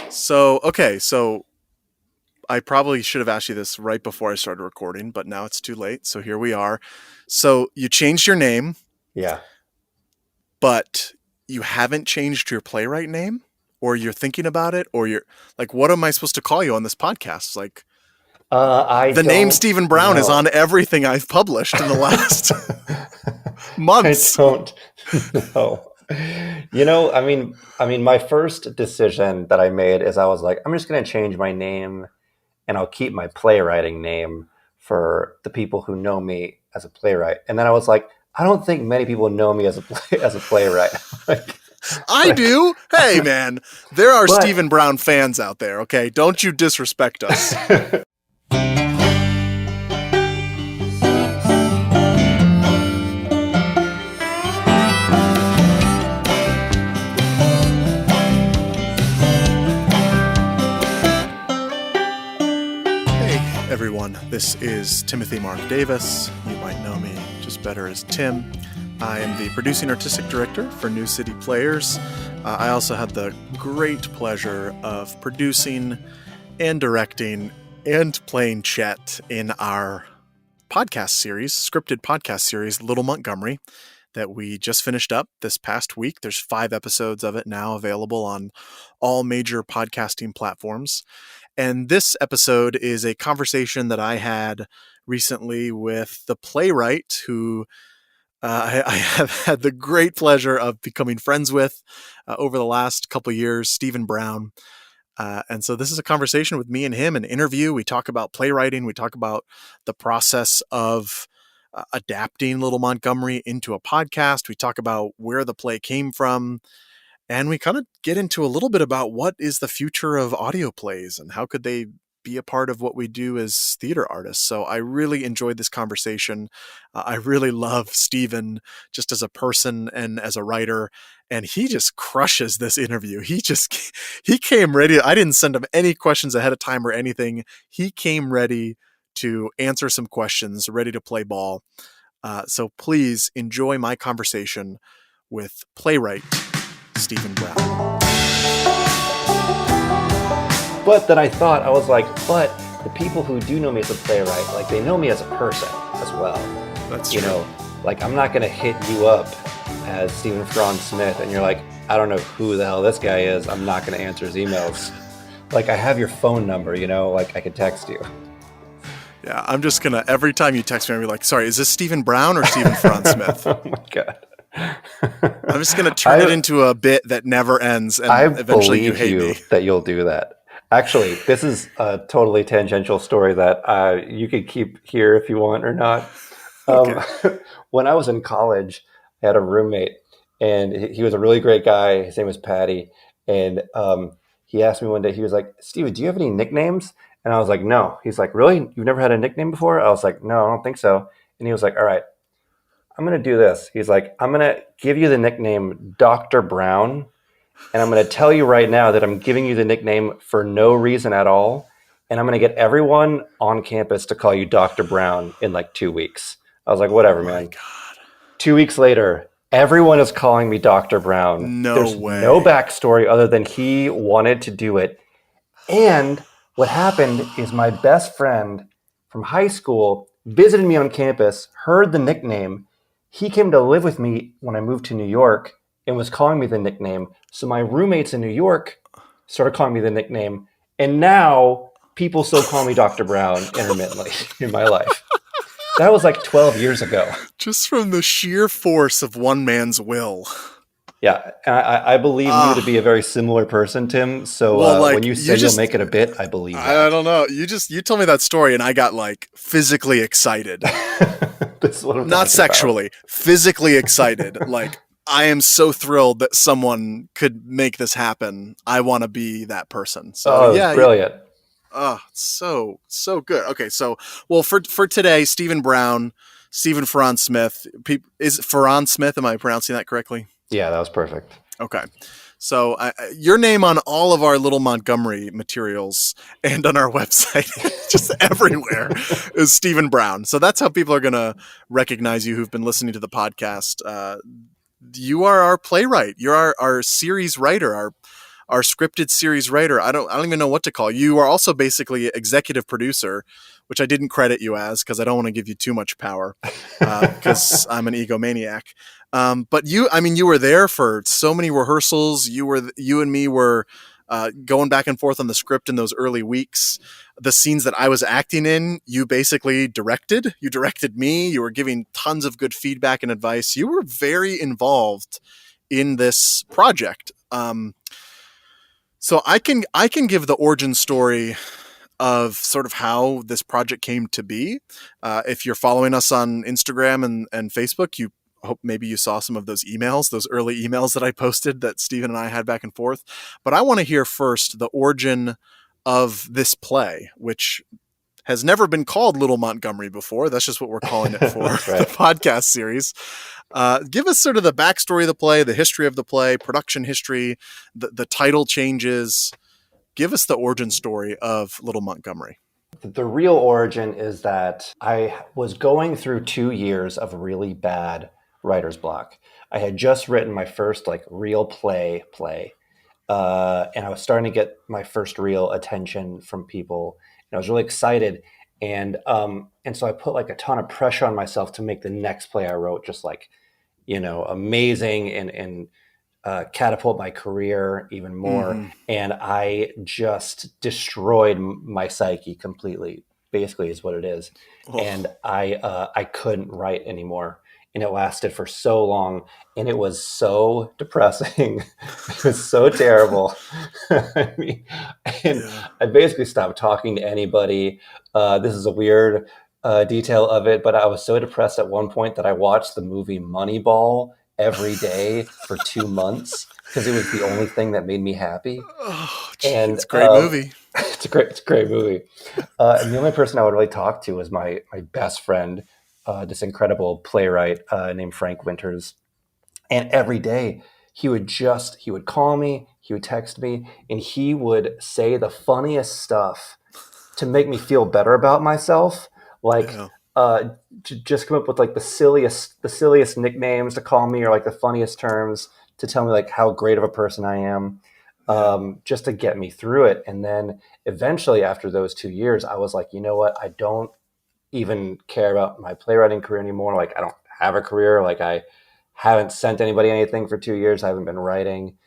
So I probably should have asked you this right before I started recording, but now it's too late. So here we are. So you changed your name, Yeah. but you haven't changed your playwright name, or you're thinking about it, or you're like, what am I supposed to call you on this podcast? Like, I the name don't Stephen Brown is know. on everything I've published in the last I months. don't know. My first decision that I made is I was like, I'm just going to change my name and I'll keep my playwriting name for the people who know me as a playwright. And then I was like, I don't think many people know me as as a playwright. like, I like, do. Hey, man, there are but Stephen Brown fans out there. Okay, don't you disrespect us. Hey, everyone. This is Timothy Mark Davis. You might know me just better as Tim. I am the producing artistic director for New City Players. I also had the great pleasure of producing and directing and playing Chet in our podcast series, scripted podcast series, Little Montgomery, that we just finished up this past week. There's 5 episodes of it now available on all major podcasting platforms. And this episode is a conversation that I had recently with the playwright who I have had the great pleasure of becoming friends with over the last couple years, Stephen Brown. And so this is a conversation with me and him, an interview. We talk about playwriting. We talk about the process of adapting Little Montgomery into a podcast. We talk about where the play came from. And we kind of get into a little bit about what is the future of audio plays and how could they be a part of what we do as theater artists. So I really enjoyed this conversation. I really love Stephen just as a person and as a writer. And he just crushes this interview. He came ready. I didn't send him any questions ahead of time or anything. He came ready to answer some questions, ready to play ball. So please enjoy my conversation with playwright Stephen Brown. But then I thought, I was like, but the people who do know me as a playwright, like they know me as a person as well. That's You true. know, like I'm not going to hit you up as Stephen Franz Smith and you're like, I don't know who the hell this guy is. I'm not going to answer his emails. Like I have your phone number, like I could text you. Yeah, I'm just gonna every time you text me, I'll be like, "Sorry, is this Stephen Brown or Stephen Franz Smith?" Oh my God. I'm just gonna turn it I into a bit that never ends, I and eventually you believe hate me. you that you'll do that. Actually, this is a totally tangential story that you could keep here if you want or not. Um, Okay. when I was in college, I had a roommate, and he was a really great guy. His name was Patty, and he asked me one day. He was like, "Steven, do you have any nicknames?" And I was like, "No." He's like, "Really? You've never had a nickname before?" I was like, "No, I don't think so." And he was like, "All right, I'm gonna do this." He's like, "I'm gonna give you the nickname Dr. Brown, and I'm gonna tell you right now that I'm giving you the nickname for no reason at all, and I'm gonna get everyone on campus to call you Dr. Brown in like 2 weeks." I was like, Oh "Whatever, my man." god. 2 weeks later, everyone is calling me Dr. Brown. No There's no way. backstory other than he wanted to do it. And what happened is my best friend from high school visited me on campus, heard the nickname. He came to live with me when I moved to New York and was calling me the nickname. So my roommates in New York started calling me the nickname. And now people still call me Dr. Brown intermittently in my life. That was like 12 years ago. Just from the sheer force of one man's will. Yeah, and I believe you to be a Ah. very similar person, Tim. So Well, when like you say you'll make it a bit, I believe I that. don't know. You told me that story, and I got like physically excited. This is what I'm Not talking about. sexually, physically excited. Like, I am so thrilled that someone could make this happen. I want to be that person. So Oh, it was yeah, brilliant. so good. Okay, so well for today, Stephen Brown, Stephen Franz Smith. Is Franz Smith? Am I pronouncing that correctly? Yeah, that was perfect. Okay. So your name on all of our Little Montgomery materials and on our website, just everywhere, is Stephen Brown. So that's how people are going to recognize you who've been listening to the podcast. You are our playwright. You're our series writer, our scripted series writer. I don't even know what to call you. You are also basically executive producer, which I didn't credit you as because I don't want to give you too much power because I'm an egomaniac. But you were there for so many rehearsals. You and me were going back and forth on the script in those early weeks. The scenes that I was acting in, you basically directed. You directed me. You were giving tons of good feedback and advice. You were very involved in this project. So I can give the origin story of sort of how this project came to be. If you're following us on Instagram and Facebook, you hope maybe you saw some of those emails, those early emails that I posted that Stephen and I had back and forth. But I want to hear first the origin of this play, which has never been called Little Montgomery before. That's just what we're calling it for Right. the podcast series. Give us sort of the backstory of the play, the history of the play, production history, the title changes. Give us the origin story of Little Montgomery. The real origin is that I was going through 2 years of really bad writer's block. I had just written my first real play, and I was starting to get my first real attention from people, and I was really excited. And so I put a ton of pressure on myself to make the next play I wrote just amazing and catapult my career even more. Mm-hmm. And I just destroyed my psyche completely, basically is what it is. Oh. And I couldn't write anymore. And it lasted for so long, and it was so depressing. It was so terrible. I basically stopped talking to anybody. This is a weird detail of it, but I was so depressed at one point that I watched the movie Moneyball every day for 2 months because it was the only thing that made me happy. Oh, and it's a great movie. It's a great movie. And the only person I would really talk to was my best friend, this incredible playwright named Frank Winters. And every day he would call me, he would text me, and he would say the funniest stuff to make me feel better about myself. To just come up with the silliest nicknames to call me, or the funniest terms to tell me how great of a person I am, just to get me through it. And then eventually, after those 2 years, I was like, you know what? I don't even care about my playwriting career anymore. I don't have a career. I haven't sent anybody anything for 2 years. I haven't been writing.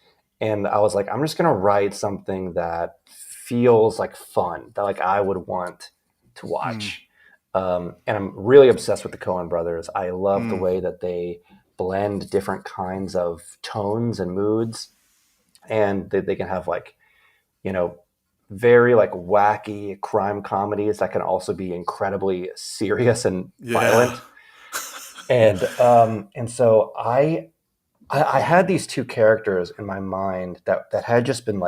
And I was like, I'm just going to write something that feels fun, that I would want to watch. And I'm really obsessed with the Coen brothers. I love the way that they blend different kinds of tones and moods. And they can have very wacky crime comedies that can also be incredibly serious and violent. And so I had these two characters in my mind that had just been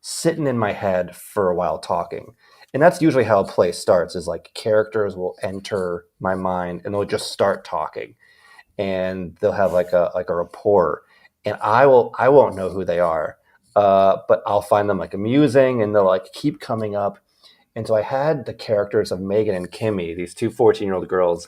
sitting in my head for a while talking. And that's usually how a play starts, is characters will enter my mind and they'll just start talking, and they'll have a rapport, and I won't know who they are, but I'll find them amusing, and they'll keep coming up. And so I had the characters of Megan and Kimmy, these two 14-year-old girls,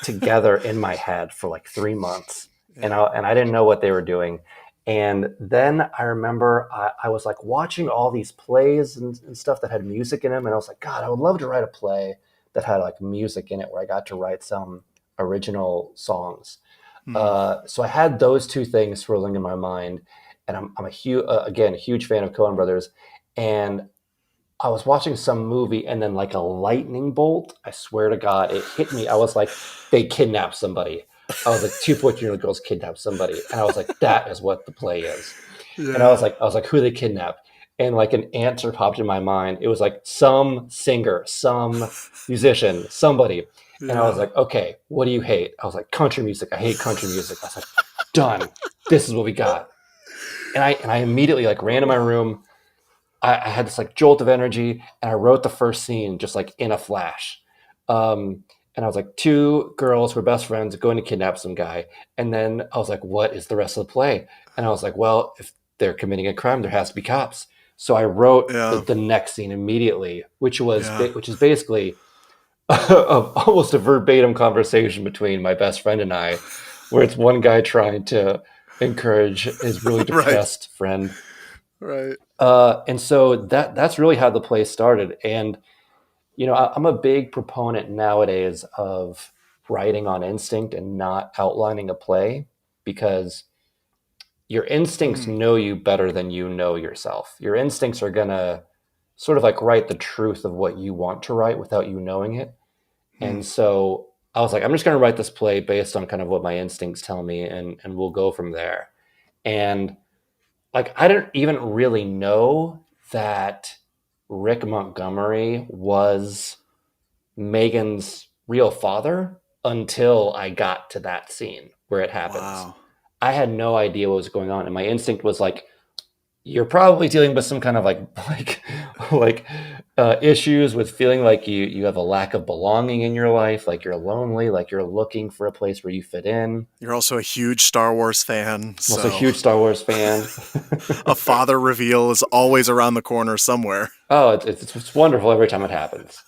together in my head for 3 months, and I didn't know what they were doing. And then I remember I was watching all these plays and stuff that had music in them. And I was like, God, I would love to write a play that had music in it, where I got to write some original songs. So I had those two things swirling in my mind. And I'm a huge fan of Coen brothers. And I was watching some movie, and then a lightning bolt, I swear to God, it hit me. I was like, they kidnapped somebody. I was like, 2 14-year-old girls kidnapped somebody. And I was like, that is what the play is. Yeah. And I was like, who they kidnapped? And an answer popped in my mind. It was some singer, some musician, somebody. Yeah. And I was like, okay, what do you hate? I was like, country music. I hate country music. I was like, done. This is what we got. And I immediately ran to my room. I had this jolt of energy, and I wrote the first scene just in a flash. And I was like, 2 girls who are best friends going to kidnap some guy. And then I was like, what is the rest of the play? And I was like, well, if they're committing a crime, there has to be cops. So I wrote the next scene immediately, which is basically almost a verbatim conversation between my best friend and I, where it's one guy trying to encourage his really depressed friend. Right. And so that's really how the play started. And I'm a big proponent nowadays of writing on instinct and not outlining a play, because your instincts Mm. know you better than you know yourself. Your instincts are going to sort of like write the truth of what you want to write without you knowing it. Mm. And so I was like, I'm just going to write this play based on kind of what my instincts tell me, and we'll go from there. And like, I didn't even really know that Rick Montgomery was Megan's real father until I got to that scene where it happens. Wow. I had no idea what was going on, and my instinct was like, you're probably dealing with some kind of like issues with feeling like you have a lack of belonging in your life, like you're lonely, like you're looking for a place where you fit in. You're also a huge Star Wars fan, I'm also a so huge Star Wars fan. a father reveal is always around the corner somewhere. Oh, it's wonderful every time it happens.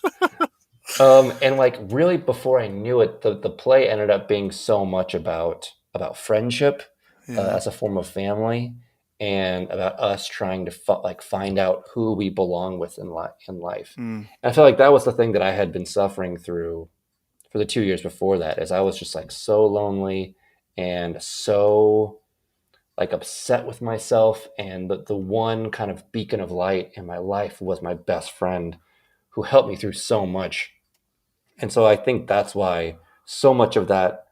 And like really before I knew it, the play ended up being so much about friendship Yeah. as a form of family, and about us trying to find out who we belong with in life. Mm. And I felt like that was the thing that I had been suffering through for the 2 years before that, is I was just like so lonely and so like upset with myself. And the one kind of beacon of light in my life was my best friend, who helped me through so much. And so I think that's why so much of that,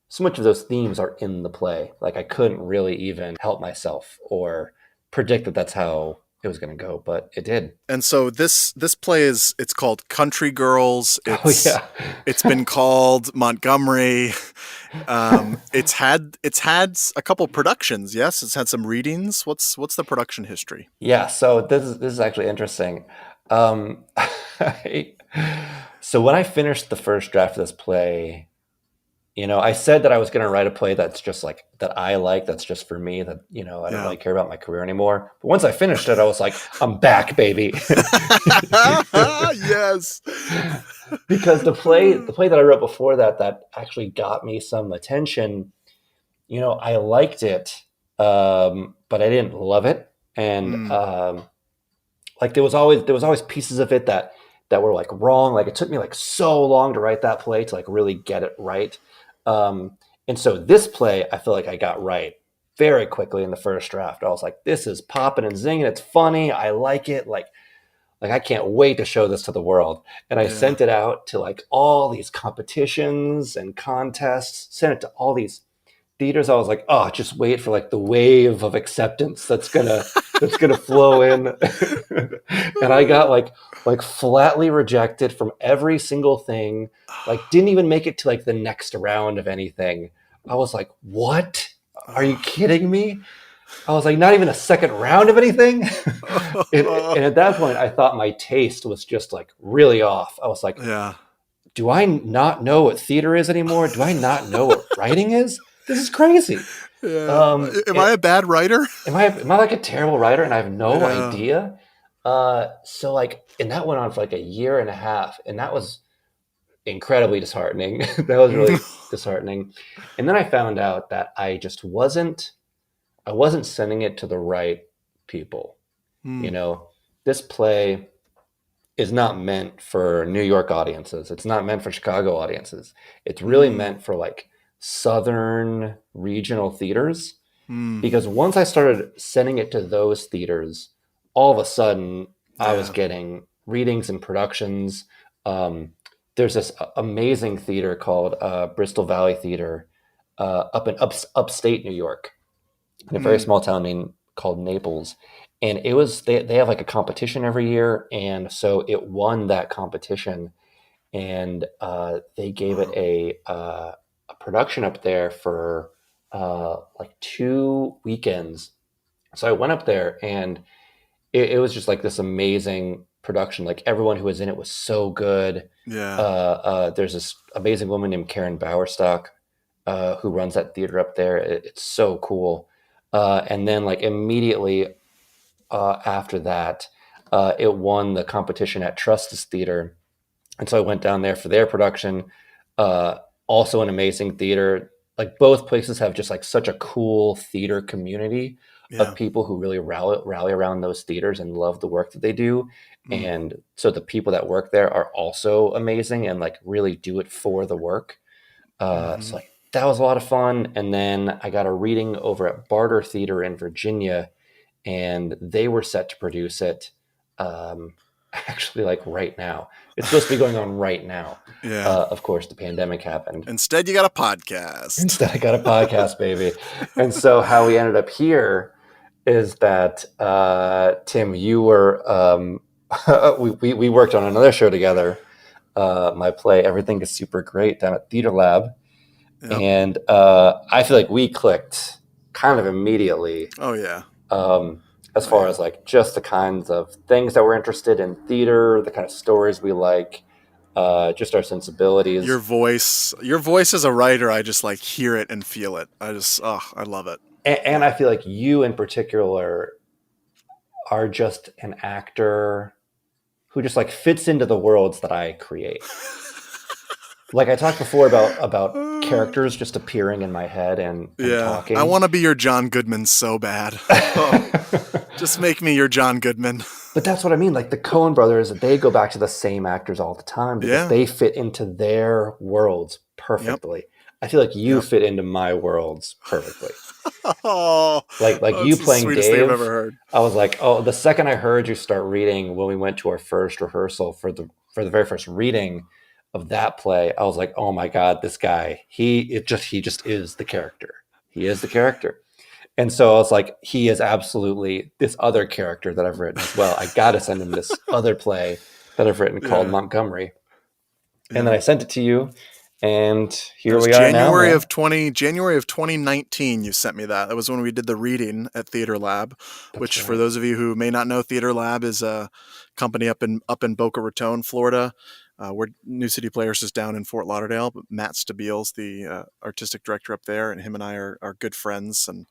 so much of those themes are in the play. Like I couldn't really even help myself or predict that that's how it was going to go, but it did. And so this play it's called Country Girls. Oh yeah. It's been called Montgomery. It's had a couple productions. Yes, it's had some readings. What's the production history? Yeah. So this is actually interesting. Um, so when I finished the first draft of this play, I said that I was going to write a play that's just like that I like, that's just for me, that I don't Yeah. really care about my career anymore. But once I finished it, I was like, I'm back, baby. Yes. Because the play that I wrote before that actually got me some attention. I liked it, but I didn't love it, and Mm. like there was always pieces of it that were like wrong. Like it took me like so long to write that play to like really get it right. And so this play, I feel like I got right very quickly in the first draft. I was like, this is popping and zinging. It's funny. I like it. Like I can't wait to show this to the world. And I Yeah. sent it out to like all these competitions and contests, sent it to all these theaters. I was like, oh, just wait for like the wave of acceptance that's gonna flow in. And I got like flatly rejected from every single thing. Like didn't even make it to like the next round of anything. I was like, what? Are you kidding me? I was like, not even a second round of anything. And at that point, I thought my taste was just like really off. I was like, Yeah. do I not know what theater is anymore? Do I not know what writing is? This is crazy. Yeah. Am I It, a bad writer? am I like a terrible writer and I have no Yeah. idea? So like, and that went on for like a year and a half, and that was incredibly disheartening. That was really disheartening. And then I found out that I wasn't sending it to the right people. You Mm. know, this play is not meant for New York audiences. It's not meant for Chicago audiences. It's really Mm. meant for like Southern regional theaters. Mm. Because once I started sending it to those theaters, all of a sudden I was Yeah. getting readings and productions. Um, there's this amazing theater called Bristol Valley Theater up in upstate New York, in a very Mm. small town called Naples. And it was they have like a competition every year, and so it won that competition, and they gave it Wow. a production up there for like 2 weekends. So I went up there, and it was just like this amazing production. Like everyone who was in it was so good. Yeah. There's this amazing woman named Karen Bowerstock who runs that theater up there. It's so cool. And then like immediately after that, it won the competition at Trustis Theater, and so I went down there for their production. Uh, Also an amazing theater. Like both places have just like such a cool theater community of people who really rally around those theaters and love the work that they do. And so the people that work there are also amazing and like really do it for the work. So like, that was a lot of fun. And then I got a reading over at Barter Theater in Virginia, and they were set to produce it actually like right now. It's supposed to be going on right now. Of course, the pandemic happened. Instead, you got a podcast. Instead, I got a podcast, baby. And so how we ended up here is that, Tim, you were, we worked on another show together, my play, Everything is Super Great, down at Theater Lab. Yep. And I feel like we clicked kind of immediately. Oh, yeah. As far as like just the kinds of things that we're interested in theater, the kind of stories we like, just our sensibilities. Your voice as a writer, I just like hear it and feel it. I love it. And I feel like you in particular are just an actor who just like fits into the worlds that I create. Like I talked before about characters just appearing in my head and talking. I want to be your John Goodman so bad. Just make me your John Goodman. But that's what I mean. Like the Coen brothers, they go back to the same actors all the time because they fit into their worlds perfectly. Yep. I feel like you fit into my worlds perfectly. like you playing Dave. I've ever heard. I was like, oh, the second I heard you start reading when we went to our first rehearsal for the very first reading of that play, I was like, oh my God, this guy, he just is the character. He is the character. And so I was like, he is absolutely this other character that I've written as well. I got to send him this other play that I've written called Montgomery. And then I sent it to you, and here we are now. January of 2019, you sent me that. That was when we did the reading at Theater Lab, which for those of you who may not know, Theater Lab is a company up in Boca Raton, Florida. Where New City Players is down in Fort Lauderdale, but Matt Stabile's the artistic director up there, and him and I are good friends. And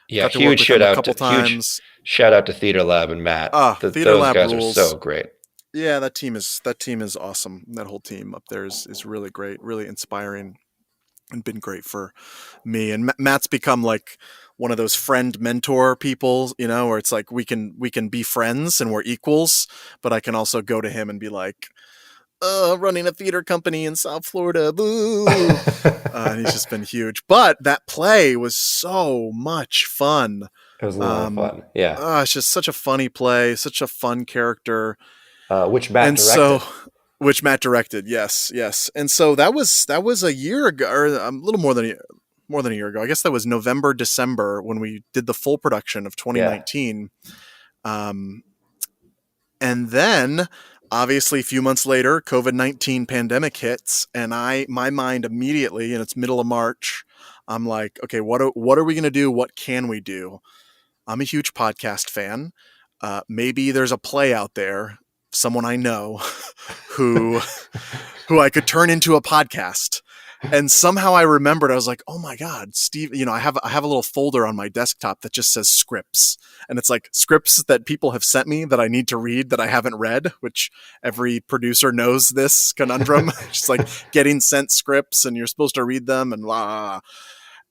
huge shout out to Theater Lab and Matt. Theater Lab guys rules. Are so great. Yeah, that team is awesome. That whole team up there is really great, really inspiring, and been great for me. And Matt's become like one of those friend mentor people, where it's like we can be friends and we're equals, but I can also go to him and be like, running a theater company in South Florida. Boo. And he's just been huge. But that play was so much fun. It was a lot of fun. Yeah. It's just such a funny play, such a fun character. Which Matt directed. Which Matt directed. Yes. And so that was a year ago, or a little more than a year ago. I guess that was November, December when we did the full production of 2019. Yeah. And then obviously, a few months later, COVID-19 pandemic hits, and my mind immediately, and it's middle of March, I'm like, okay, what are we going to do? What can we do? I'm a huge podcast fan. Maybe there's a play out there, someone I know, who I could turn into a podcast. And somehow I remembered, I was like, oh my God, Steve, I have a little folder on my desktop that just says scripts. And it's like scripts that people have sent me that I need to read that I haven't read, which every producer knows this conundrum. Just like getting sent scripts and you're supposed to read them and blah.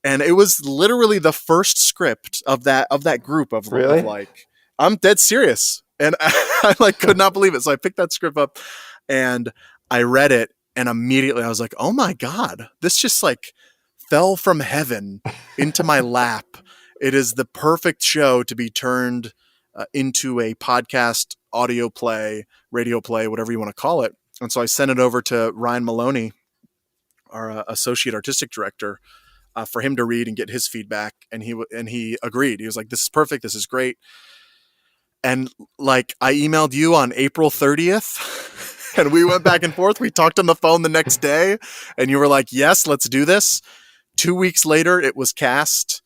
And it was literally the first script of that group of, really? Of like, I'm dead serious. And I like could not believe it. So I picked that script up and I read it. And immediately I was like, oh my God, this just like fell from heaven into my lap. It is the perfect show to be turned into a podcast, audio play, radio play, whatever you want to call it. And so I sent it over to Ryan Maloney, our associate artistic director, for him to read and get his feedback. And he agreed. He was like, this is perfect. This is great. And like, I emailed you on April 30th. And we went back and forth. We talked on the phone the next day and you were like, yes, let's do this. 2 weeks later, it was cast.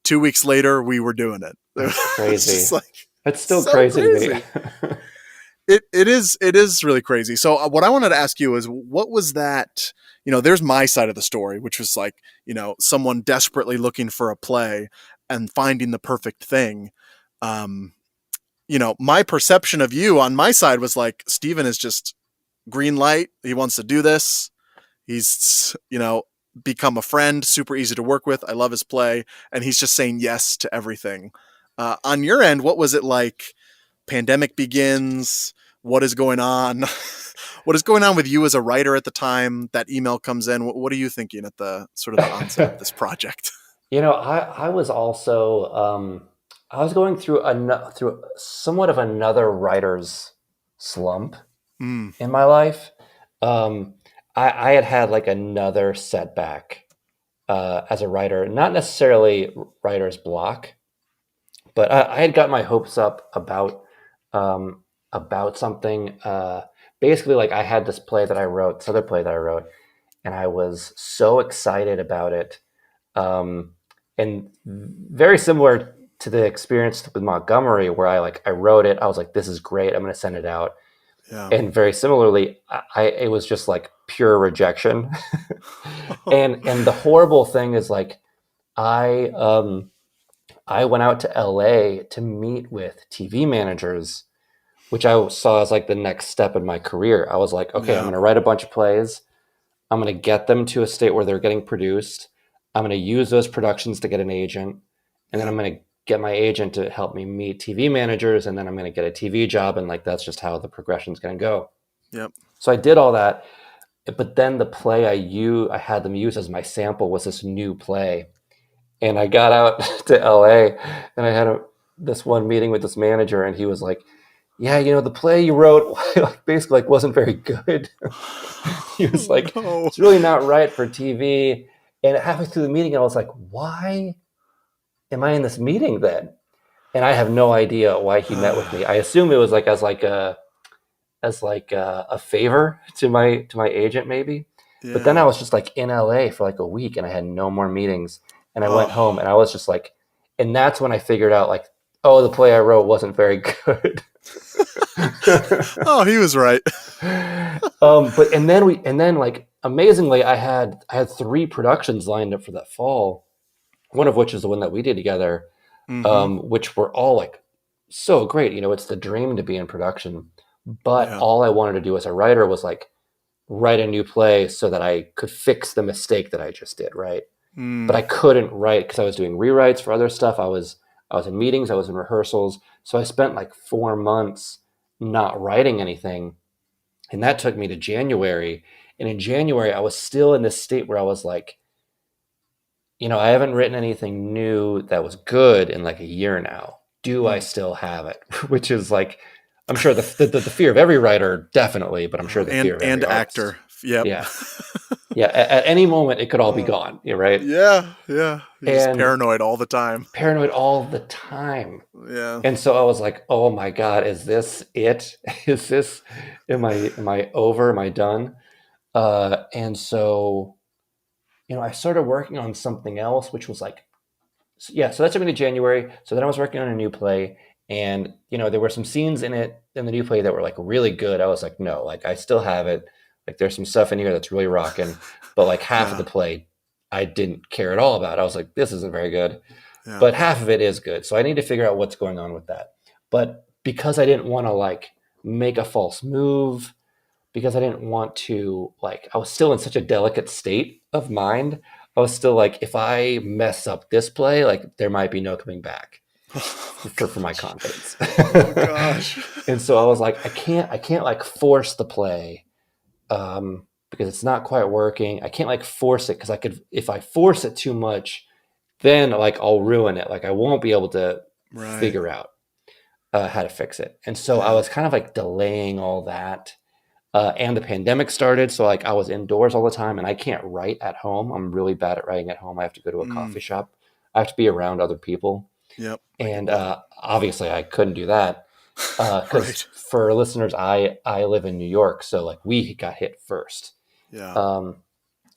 2 weeks later, we were doing it. That's crazy. It's like, it's still so crazy to me. It is really crazy. So what I wanted to ask you is, what was that, there's my side of the story, which was like, someone desperately looking for a play and finding the perfect thing. My perception of you on my side was like, Steven is just green light. He wants to do this. He's, become a friend, super easy to work with. I love his play. And he's just saying yes to everything. On your end, what was it like? Pandemic begins. What is going on? What is going on with you as a writer at the time that email comes in? What are you thinking at the sort of the onset of this project? I was also I was going through through somewhat of another writer's slump Mm, in my life. Um, I had had like another setback as a writer, not necessarily writer's block, but I had got my hopes up about something. Basically, like I had this play that I wrote, this other play that I wrote, and I was so excited about it. Um, and very similar to the experience with Montgomery, where I wrote it, I was like, "This is great. I'm going to send it out." yeah. And very similarly, it was just like pure rejection. And the horrible thing is like I I went out to LA to meet with TV managers, which I saw as like the next step in my career. I was like, okay, I'm Yeah. going to write a bunch of plays. I'm going to get them to a state where they're getting produced. I'm going to use those productions to get an agent. And then I'm going to get my agent to help me meet TV managers. And then I'm going to get a TV job. And like, that's just how the progression is going to go. Yep. So I did all that. But then the play I had them use as my sample was this new play. And I got out to LA and I had this one meeting with this manager, and he was like, yeah, the play you wrote basically like wasn't very good. He was like, No. it's really not right for TV. And halfway through the meeting, I was like, why am I in this meeting then? And I have no idea why he met with me. I assume it was like as a favor to my agent maybe. Yeah. But then I was just like in LA for like a week and I had no more meetings. And I went Oh. home and I was just like, and that's when I figured out like, oh, the play I wrote wasn't very good. Oh, he was right. But and then like amazingly, I had 3 productions lined up for that fall. One of which is the one that we did together, Mm-hmm. which were all like so great. It's the dream to be in production. But Yeah. all I wanted to do as a writer was like write a new play so that I could fix the mistake that I just did, right? But I Mm, couldn't write because I was doing rewrites for other stuff. I was in meetings, I was in rehearsals. So I spent like 4 months not writing anything. And that took me to January. And in January, I was still in this state where I was like, I haven't written anything new that was good in like a year now. Do I mm. still have it? Which is like, I'm sure the fear of every writer, definitely, but I'm sure the fear of every And artist. actor. Yep. Yeah. Yeah. At any moment, it could all be Oh, gone. Right. yeah. Yeah. You're just And paranoid all the time. paranoid all the time. Yeah. And so I was like, oh my God, is this it? Am I over? Am I done? And so, I started working on something else, which was like, yeah, so that took me to January. So then I was working on a new play, and there were some scenes in the new play that were like really good. I was like, no, like I still have it. Like there's some stuff in here that's really rocking, but like half of Yeah. the play I didn't care at all about. I was like, this isn't very good, Yeah. but half of it is good. So I need to figure out what's going on with that. But because I didn't want to like make a false move, because I didn't want to like, I was still in such a delicate state of mind. I was still like, if I mess up this play, like there might be no coming back Oh, for my gosh. confidence. Oh, gosh. And so I was like, I can't like force the play because it's not quite working. I can't like force it because if I force it too much, then like I'll ruin it. Like I won't be able to Right. figure out how to fix it. And so I Yeah. was kind of like delaying all that. And the pandemic started, so like I was indoors all the time, and I can't write at home. I'm really bad at writing at home. I have to go to a Mm, coffee shop. I have to be around other people, yep. I get and that. obviously I couldn't do that because Right. for listeners, I live in New York, so like we got hit first. Yeah.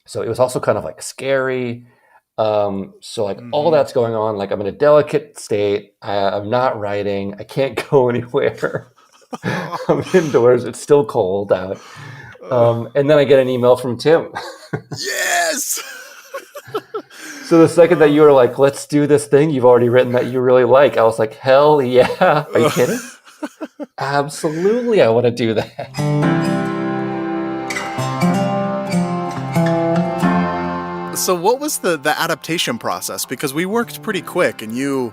So it was also kind of like scary. So like all Mm-hmm. that's going on, like I'm in a delicate state. I'm not writing. I can't go anywhere. I'm indoors. It's still cold out. And then I get an email from Tim. Yes. So the second that you were like, let's do this thing you've already written that you really like, I was like, hell yeah. Are you kidding? Absolutely, I want to do that. So what was the adaptation process? Because we worked pretty quick, and you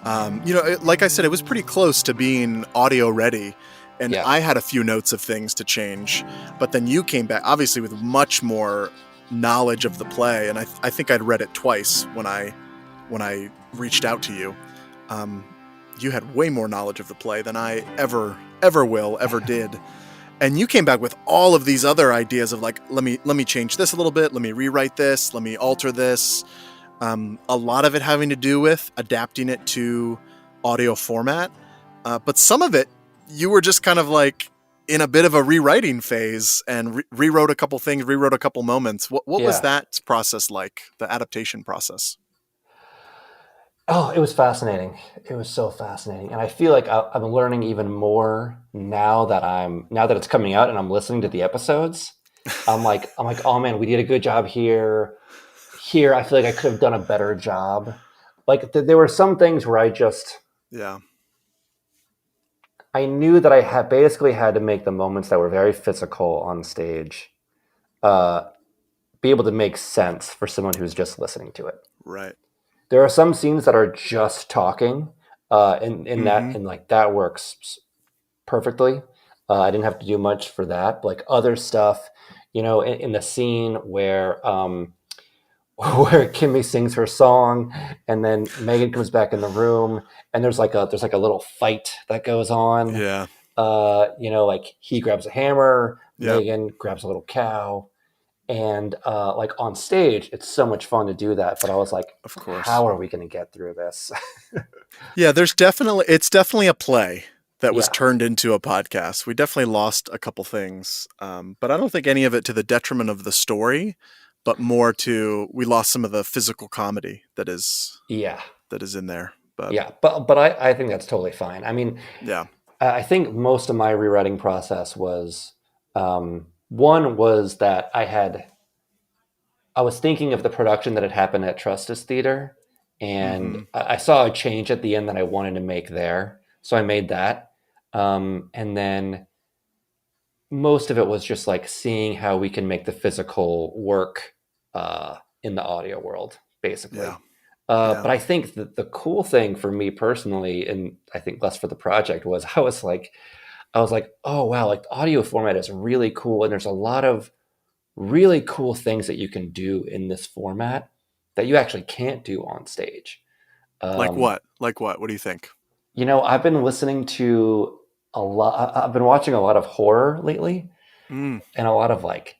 Like I said, it was pretty close to being audio ready. And Yeah. I had a few notes of things to change, but then you came back, obviously, with much more knowledge of the play. And I think I'd read it twice when I reached out to you. You had way more knowledge of the play than I ever did. And you came back with all of these other ideas of like, let me change this a little bit, let me rewrite this, let me alter this. A lot of it having to do with adapting it to audio format, but some of it you were just kind of like in a bit of a rewriting phase and rewrote a couple things, rewrote a couple moments. What was that process like? The adaptation process? Oh, it was fascinating. It was so fascinating, and I feel like I'm learning even more now that it's coming out and I'm listening to the episodes. I'm like, oh man, we did a good job here. Here, I feel like I could have done a better job. Like there were some things where Yeah. I knew that I had basically had to make the moments that were very physical on stage, uh, be able to make sense for someone who's just listening to it. Right. There are some scenes that are just talking, and like that works perfectly. I didn't have to do much for that. But like other stuff, in the scene where where Kimmy sings her song, and then Megan comes back in the room, and there's like a little fight that goes on. Yeah. Like he grabs a hammer, Yep. Megan grabs a little cow, and like on stage, it's so much fun to do that. But I was like, Of course. how are we going to get through this? Yeah, it's definitely a play that was turned into a podcast. We definitely lost a couple things, but I don't think any of it to the detriment of the story, but more to we lost some of the physical comedy that is in there. But but I think that's totally fine. I mean, I think most of my rewriting process was one was that I was thinking of the production that had happened at Trustis Theater, and I saw a change at the end that I wanted to make there, so I made that, and then most of it was just like seeing how we can make the physical work in the audio world, basically. But I think that the cool thing for me personally, and I think less for the project, was I was like, oh wow, like the audio format is really cool, and there's a lot of really cool things that you can do in this format that you actually can't do on stage. Like what? What do you think? I've been listening to I've been watching a lot of horror lately, and a lot of like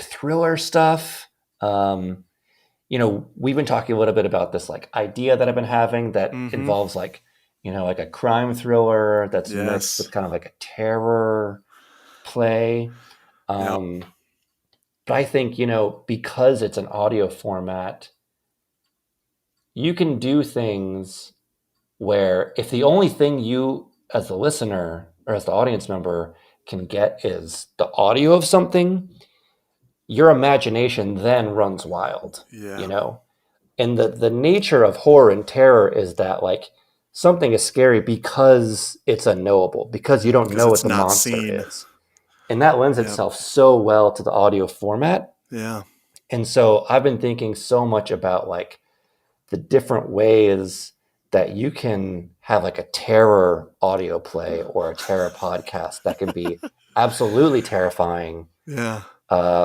thriller stuff. We've been talking a little bit about this like idea that I've been having that involves like a crime thriller that's mixed with kind of like a terror play. But I think, because it's an audio format, you can do things where if the only thing you as the listener or as the audience member can get is the audio of something, your imagination then runs wild, And the nature of horror and terror is that like something is scary because it's unknowable, because you don't know what the monster is. And that lends itself so well to the audio format. Yeah. And so I've been thinking so much about like the different ways that you can have like a terror audio play or a terror podcast that can be absolutely terrifying. Yeah.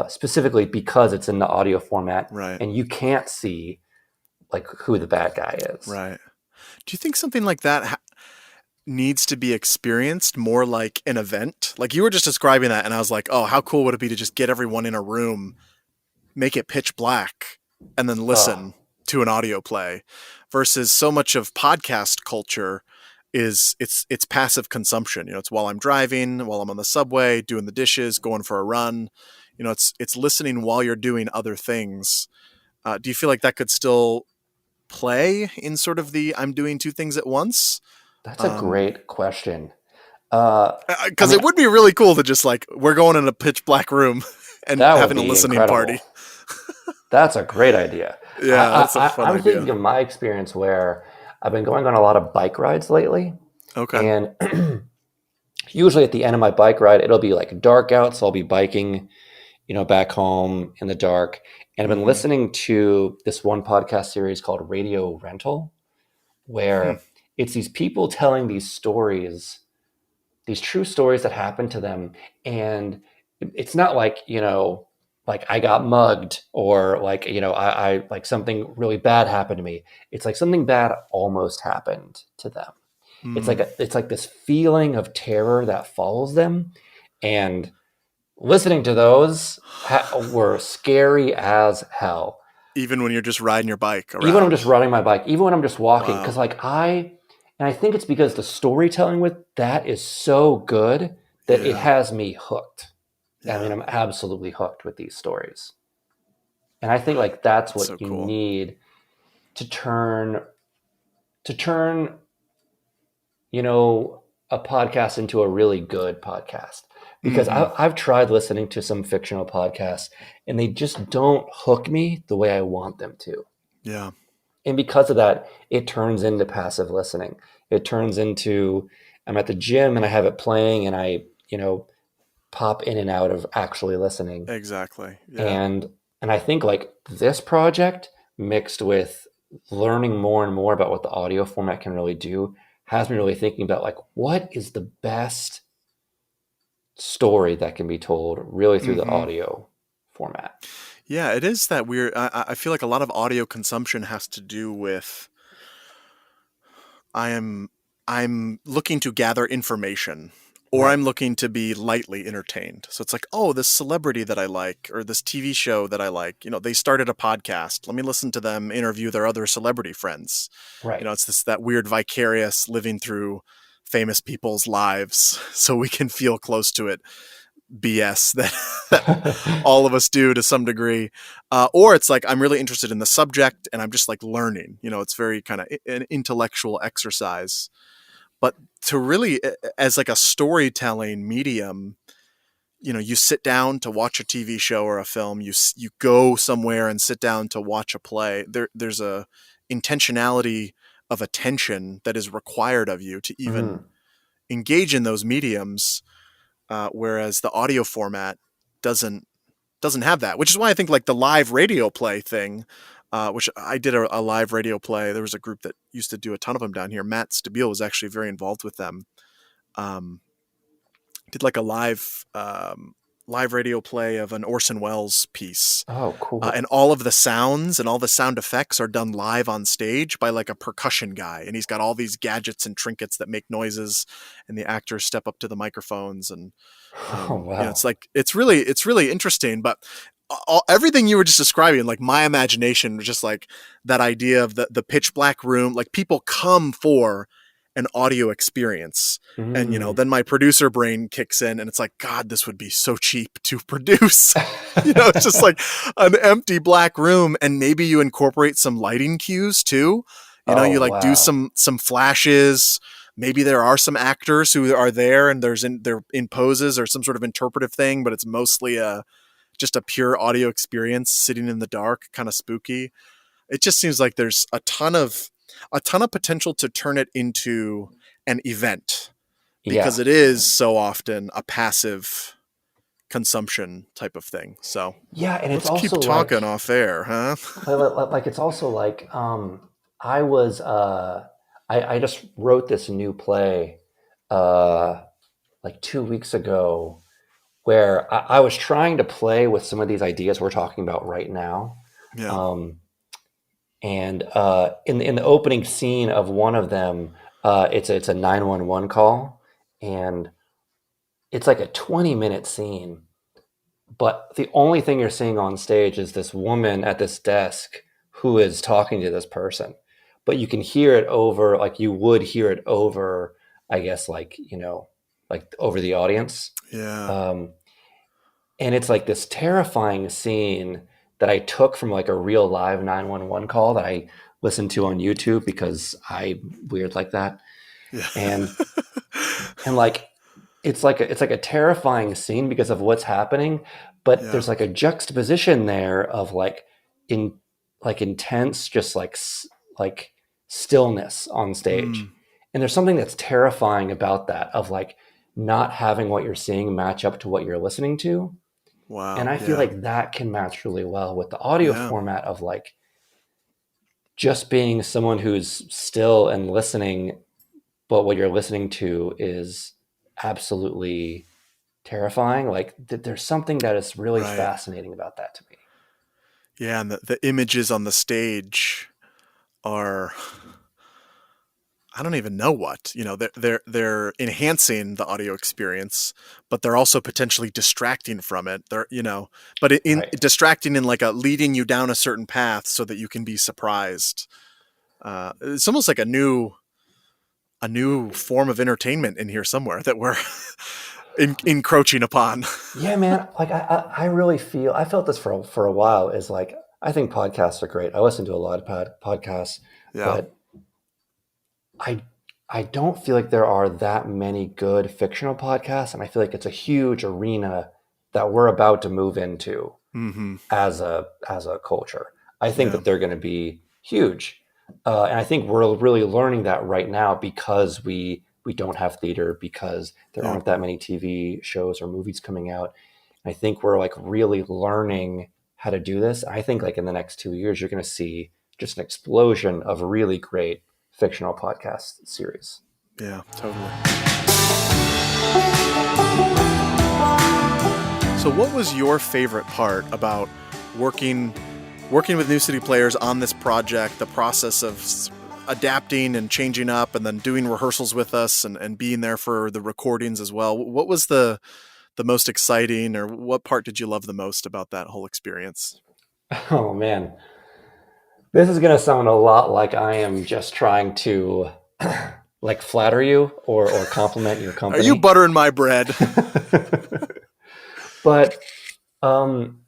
Specifically because it's in the audio format, right? And you can't see like who the bad guy is, right? Do you think something like that needs to be experienced more like an event? Like you were just describing that, and I was like, oh, how cool would it be to just get everyone in a room, make it pitch black, and then listen to an audio play? Versus so much of podcast culture is it's passive consumption. It's while I'm driving, while I'm on the subway, doing the dishes, going for a run. It's listening while you're doing other things. Do you feel like that could still play in sort of the I'm doing two things at once? That's a great question. Because it would be really cool to just like, we're going in a pitch black room and having a listening party. That's a great idea. Yeah, that's a fun I'm idea. thinking of my experience where I've been going on a lot of bike rides lately. Okay. And usually at the end of my bike ride, it'll be like dark out. So I'll be biking, back home in the dark. And I've been listening to this one podcast series called Radio Rental, where it's these people telling these stories, these true stories that happened to them. And it's not like, like I got mugged or like, I like something really bad happened to me. It's like something bad almost happened to them. Mm. It's like this feeling of terror that follows them. And listening to those were scary as hell. Even when you're just riding your bike Even when I'm around. just riding my bike, even when I'm just walking, because Wow. and I think it's because the storytelling with that is so good that it Yeah. has me hooked. I mean, Yeah. I'm absolutely hooked with these stories. And I think like that's That's so what you cool. need to turn, you know, a podcast into a really good podcast. Because Hmm. I've tried listening to some fictional podcasts and they just don't hook me the way I want them to. Yeah. And because of that, it turns into passive listening. It turns into I'm at the gym and I have it playing and I, pop in and out of actually listening. Exactly. Yeah. And I think like this project mixed with learning more and more about what the audio format can really do has me really thinking about like what is the best story that can be told really through the Hmm. audio format. Yeah, it is that weird. I feel like a lot of audio consumption has to do with I am I'm looking to gather information or Right. I'm looking to be lightly entertained. So it's like, oh, this celebrity that I like or this TV show that I like, they started a podcast. Let me listen to them interview their other celebrity friends. Right. It's that weird vicarious living through famous people's lives so we can feel close to it BS that all of us do to some degree. Or it's like I'm really interested in the subject and I'm just like learning. It's very kind of an intellectual exercise. But to really, as like a storytelling medium, you sit down to watch a TV show or a film. You go somewhere and sit down to watch a play. There's a intentionality of attention that is required of you to even Mm. engage in those mediums, whereas the audio format doesn't doesn't have that, which is why I think like the live radio play thing, which I did a live radio play. There was a group that used to do a ton of them down here. Matt Stabile was actually very involved with them. Um, did like a live radio play of an Orson Welles piece. Oh, And cool. all of the sounds and all the sound effects are done live on stage by like a percussion guy. And he's got all these gadgets and trinkets that make noises, and the actors step up to the microphones. And Oh, it's wow. like it's really interesting. But everything you were just describing, like my imagination was just like that idea of the pitch black room. Like people come for an audio experience, and Mm. then my producer brain kicks in, and it's like, God, this would be so cheap to produce. It's just like an empty black room, and maybe you incorporate some lighting cues too. You Oh, like do wow. some flashes. Maybe there are some actors who are there and they're in poses or some sort of interpretive thing, but it's mostly just a pure audio experience sitting in the dark, kind of spooky. It just seems like there's a ton of potential to turn it into an event, because Yeah. it is so often a passive consumption type of thing. So Yeah, and it's let's keep also talking like off air, huh? it's also like I was I just wrote this new play uh like 2 weeks ago where I was trying to play with some of these ideas we're talking about right now. Yeah. Um and in the opening scene of one of them, it's a 911 call, and it's like a 20-minute scene. But the only thing you're seeing on stage is this woman at this desk who is talking to this person. But you can hear it over, like you would hear it over, I guess, like, like over the audience. Yeah. Um, and it's like this terrifying scene that I took from like a real live 911 call that I listened to on YouTube because I'm weird like that. Yeah. And like it's like a terrifying scene because of what's happening, but Yeah. there's like a juxtaposition there of in like intense just like stillness on stage. Mm. And there's something that's terrifying about that, of like not having what you're seeing match up to what you're listening to. And Wow. I feel Yeah. like that can match really well with the audio Yeah. format of like just being someone who's still and listening, but what you're listening to is absolutely terrifying. Like there's something that is really Right. fascinating about that to me. Yeah, and the images on the stage are, I don't even know what. They're enhancing the audio experience, but they're also potentially distracting from it. But in Right. distracting in like a leading you down a certain path so that you can be surprised. It's almost like a new form of entertainment in here somewhere that we're encroaching upon. Yeah, man. Like I really feel I felt this for a while. Is like I think podcasts are great. I listen to a lot of podcasts, Yeah. but I I don't feel like there are that many good fictional podcasts, and I feel like it's a huge arena that we're about to move into Mm-hmm. as a culture. I think Yeah. that they're going to be huge, and I think we're really learning that right now because we don't have theater because there Yeah. aren't that many TV shows or movies coming out. I think we're like really learning how to do this. I think like in the next 2 years, you're going to see just an explosion of really great fictional podcast series. Yeah. Totally. So, what was your favorite part about working with New City Players on this project? The process of adapting and changing up, and then doing rehearsals with us, and being there for the recordings as well. What was the most exciting, or what part did you love the most about that whole experience? Oh man, this is going to sound a lot like I am just trying to like flatter you or compliment your Are you company. buttering my bread? But um,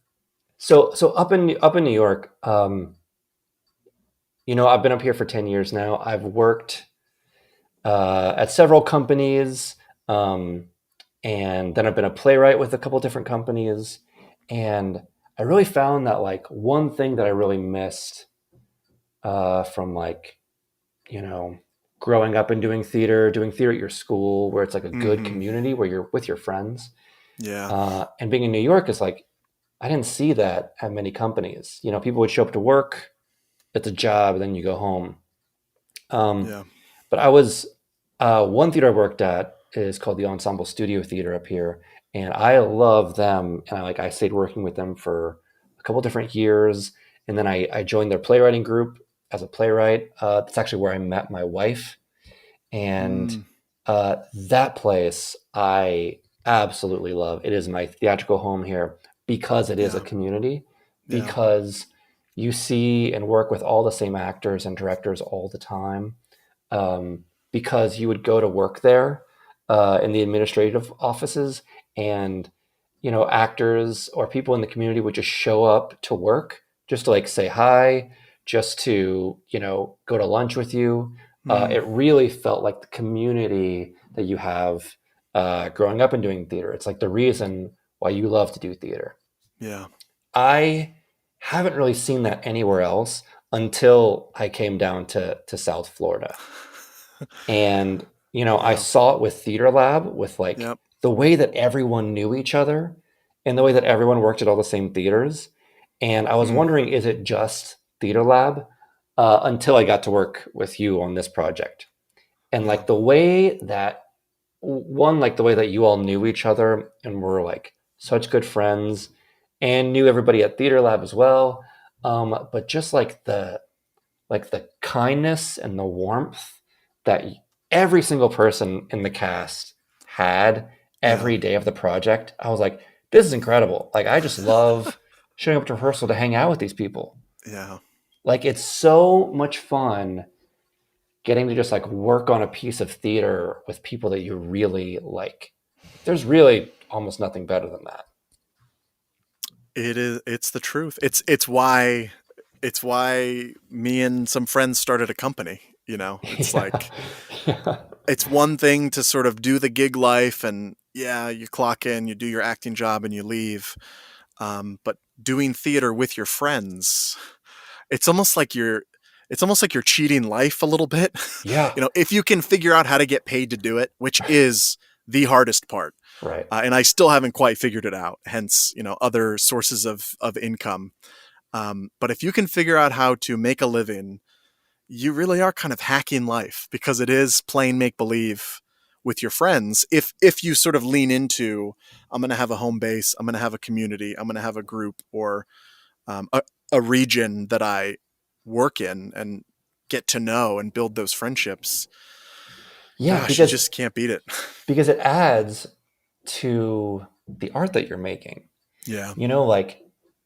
so up in New York, I've been up here for 10 years now. I've worked at several companies, um, and then I've been a playwright with a couple different companies, and I really found that like one thing that I really missed from like you know, growing up and doing theater at your school where it's like a good Mm-hmm. community where you're with your friends. Yeah. And being in New York is like, I didn't see that at many companies. People would show up to work, it's a job, and then you go home. Um, Yeah. but I was, one theater I worked at is called the Ensemble Studio Theater up here. And I love them. And I stayed working with them for a couple different years. And then I joined their playwriting group as a playwright. That's actually where I met my wife. And Mm. that place I absolutely love. It is my theatrical home here because it is a Yeah. community, Yeah. because you see and work with all the same actors and directors all the time. Because you would go to work there in the administrative offices, and actors or people in the community would just show up to work just to like say hi, just to go to lunch with you. Mm. It really felt like the community that you have growing up and doing theater. It's like the reason why you love to do theater. Yeah. I haven't really seen that anywhere else until I came down to South Florida. And, I Yeah. saw it with Theater Lab, with like Yep. the way that everyone knew each other and the way that everyone worked at all the same theaters. And I was Mm. wondering, is it just Theater Lab? Until I got to work with you on this project. And Yeah. like the way that, one, like the way that you all knew each other and were like such good friends and knew everybody at Theater Lab as well. But just like the kindness and the warmth that every single person in the cast had Yeah. every day of the project. I was like, this is incredible. Like, I just love showing up to rehearsal to hang out with these people. Yeah. Like, it's so much fun getting to just like work on a piece of theater with people that you really like. There's really almost nothing better than that. It is. It's the truth. It's why me and some friends started a company. It's Yeah. like, Yeah. it's one thing to sort of do the gig life, and yeah, you clock in, you do your acting job, and you leave. But doing theater with your friends, it's almost like you're cheating life a little bit. Yeah. If you can figure out how to get paid to do it, which is the hardest part. Right. And I still haven't quite figured it out. Hence, other sources of income. But if you can figure out how to make a living you really are kind of hacking life, because it is playing make believe with your friends. If you sort of lean into, I'm going to have a home base, I'm going to have a community, I'm going to have a group, or um, a, a region that I work in and get to know and build those friendships. Yeah, Gosh, you just can't beat it. because it adds to the art that you're making. Yeah. Like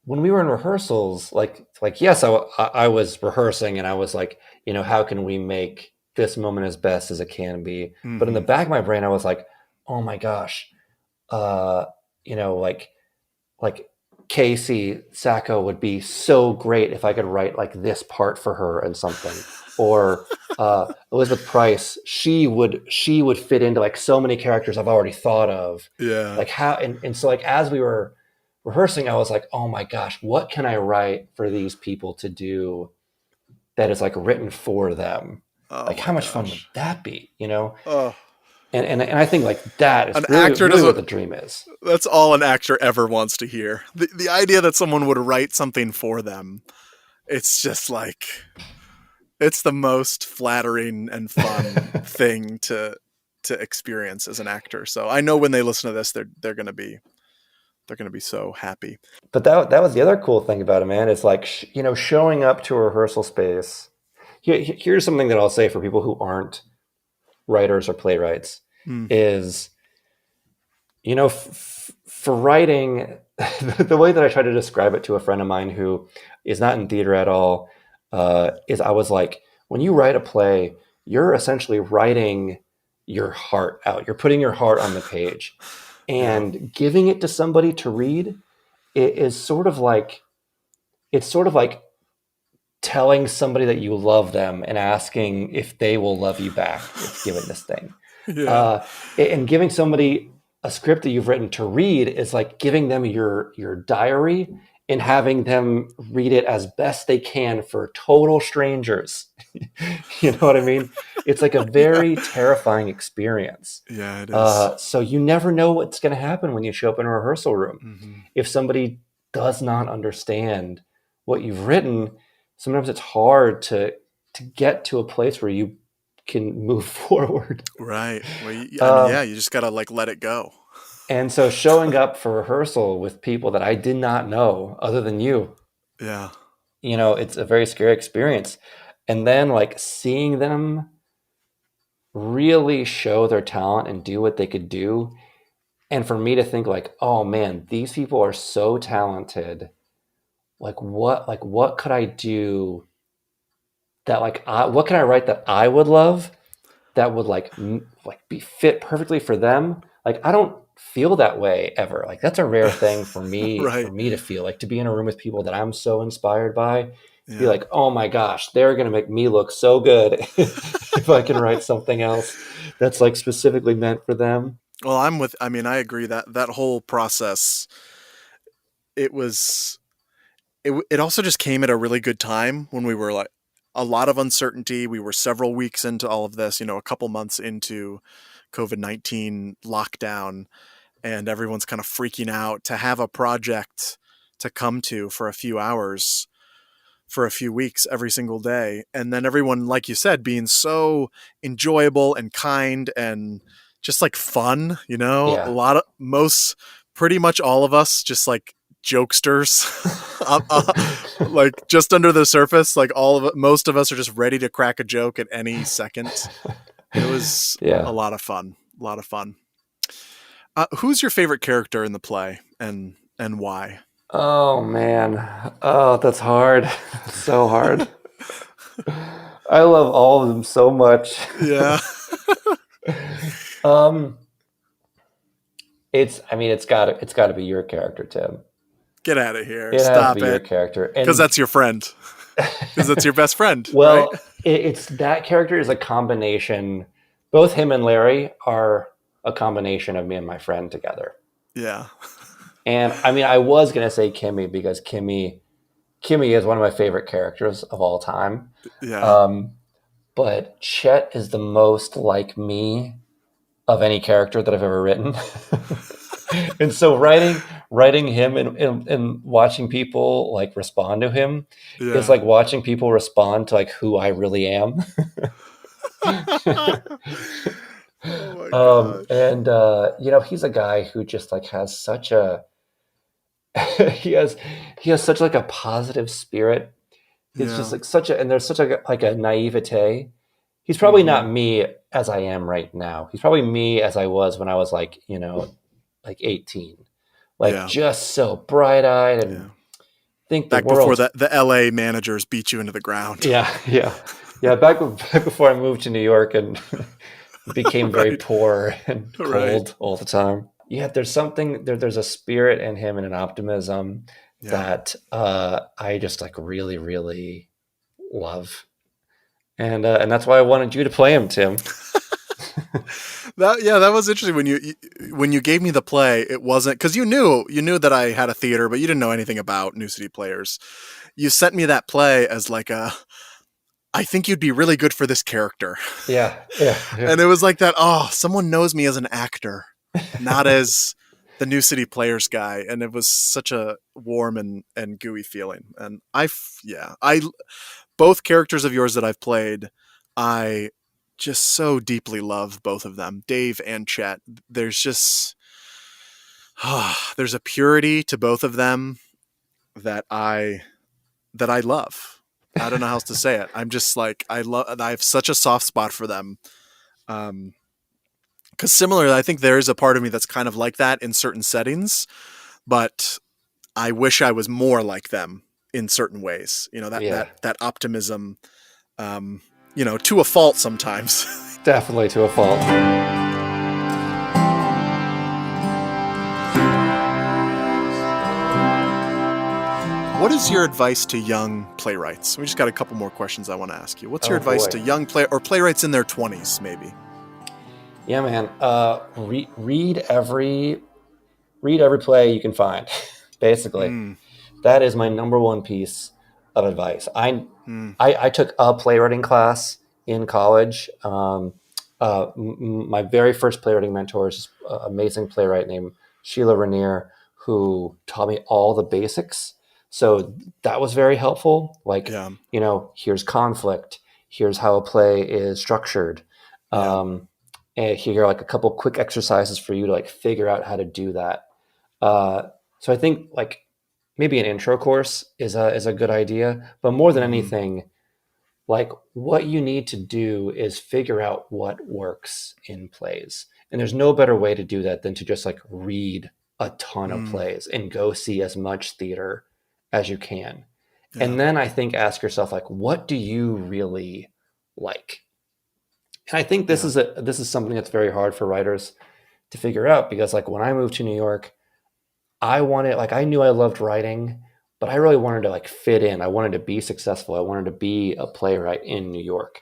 when we were in rehearsals, like yes, I was rehearsing and I was like, how can we make this moment as best as it can be? But in the Mm-hmm. back of my brain, I was like, oh my gosh, uh, like Casey Sacco would be so great if I could write like this part for her and something. Or Elizabeth Price, she would fit into like so many characters I've already thought of. Yeah. Like how and so like as we were rehearsing, I was like, oh my gosh, what can I write for these people to do that is like written for them? Oh Like my how much fun would gosh. that be? Oh, And I think like that is an really actor really what doesn't. the dream is. That's all an actor ever wants to hear. The idea that someone would write something for them, it's just like, it's the most flattering and fun thing to experience as an actor. So I know when they listen to this, they're gonna be so happy. But that was the other cool thing about it, man. It's like showing up to a rehearsal space. Here's something that I'll say for people who aren't writers or playwrights Mm, is, for writing, the way that I try to describe it to a friend of mine who is not in theater at all, is I was like, when you write a play, you're essentially writing your heart out. You're putting your heart on the page, yeah. and giving it to somebody to read. It is sort of like it's sort of like telling somebody that you love them and asking if they will love you back with giving this thing. Yeah. Uh, and giving somebody a script that you've written to read is like giving them your diary and having them read it as best they can for total strangers. You know what I mean? It's like a Yeah. very terrifying experience. Yeah, it is. So you never know what's going to happen when you show up in a rehearsal room. Hmm. If somebody does not understand what you've written, sometimes it's hard to get to a place where you can move forward. Right. Well, I mean, Um, yeah, you just gotta like let it go. and so showing up for rehearsal with people that I did not know other than you, Yeah. it's a very scary experience. And then like seeing them really show their talent and do what they could do. And for me to think like, oh man, these people are so talented. Like what could I do that what can I write that I would love that would like be fit perfectly for them? Like I don't feel that way ever. Like that's a rare thing for me Right. to feel, like to be in a room with people that I'm so inspired by, to be Yeah. like, oh my gosh, they're gonna make me look so good if I can write something else that's like specifically meant for them. Well, I mean, I agree that that whole process, it was, it also just came at a really good time when we were like a lot of uncertainty. We were several weeks into all of this, a couple months into COVID-19 lockdown, and everyone's kind of freaking out to have a project to come to for a few hours, for a few weeks every single day. And then everyone, like you said, being so enjoyable and kind and just like fun, a Yeah. lot of, pretty much all of us just like jokesters. Like just under the surface, like all of it, most of us are just ready to crack a joke at any second. It was a Yeah. lot of fun. A lot of fun. Who's your favorite character in the play, and why? Oh man. Oh, that's hard. So hard. I love all of them so much. Yeah. um I mean it's got to be your character, Tim. Get out of here. It has to be Stop your it. character. Because And that's your friend. Because that's your best friend, right? well, it's that character is a combination. Both him and Larry are a combination of me and my friend together. Yeah. And I mean, I was gonna say Kimmy because Kimmy is one of my favorite characters of all time. Yeah. Um, but Chet is the most like me of any character that I've ever written. And so writing him and watching people like respond to him is Yeah. like watching people respond to like who I really am. Oh my gosh. And he's a guy who just like has such a he has he has such like a positive spirit. He's just Yeah. like such a and there's such like a naivete. He's probably Mm-hmm. not me as I am right now. He's probably me as I was when I was like, like 18. Like Yeah. just so bright-eyed and Yeah. think the Back before world's the LA managers beat you into the ground. yeah, yeah. Yeah, back before I moved to New York and became very Right. poor and Right. cold all the time. Yeah, there's a spirit in him and an optimism Yeah. that I just like really, really love. And that's why I wanted you to play him, Tim. That was interesting when you gave me the play. It wasn't because you knew that I had a theater, but you didn't know anything about New City Players. You sent me that play as like I think you'd be really good for this character. Yeah, yeah, yeah. And it was like that, oh, someone knows me as an actor, not as the New City Players guy. And it was such a warm and gooey feeling. And I both characters of yours that I've played, I just so deeply love both of them, Dave and Chet. There's just there's a purity to both of them that I love. I don't know how else to say it. I'm just like I have such a soft spot for them. Because similarly, I think there is a part of me that's kind of like that in certain settings, but I wish I was more like them in certain ways. That Yeah, that optimism, to a fault sometimes. definitely to a fault. What is your advice to young playwrights? We just got a couple more questions I want to ask you. What's your Oh advice boy. to young playwrights in their 20s, maybe? Yeah, man. Read every play you can find. Basically, Mm, that is my number one piece of advice. mm, I took a playwriting class in college. My very first playwriting mentor is an amazing playwright named Sheila Rainier, who taught me all the basics. So that was very helpful. Like, yeah, here's conflict. Here's how a play is structured. yeah, Um, and here are like a couple quick exercises for you to like figure out how to do that. So I think like maybe an intro course is a good idea, but more than mm-hmm, anything, like what you need to do is figure out what works in plays. And there's no better way to do that than to just like read a ton of mm, plays and go see as much theater as you can. yeah, And then I think ask yourself like what do you really like? And I think yeah, this is something that's very hard for writers to figure out because like when I moved to New York, I knew I loved writing, but I really wanted to like fit in. I wanted to be successful. I wanted to be a playwright in New York.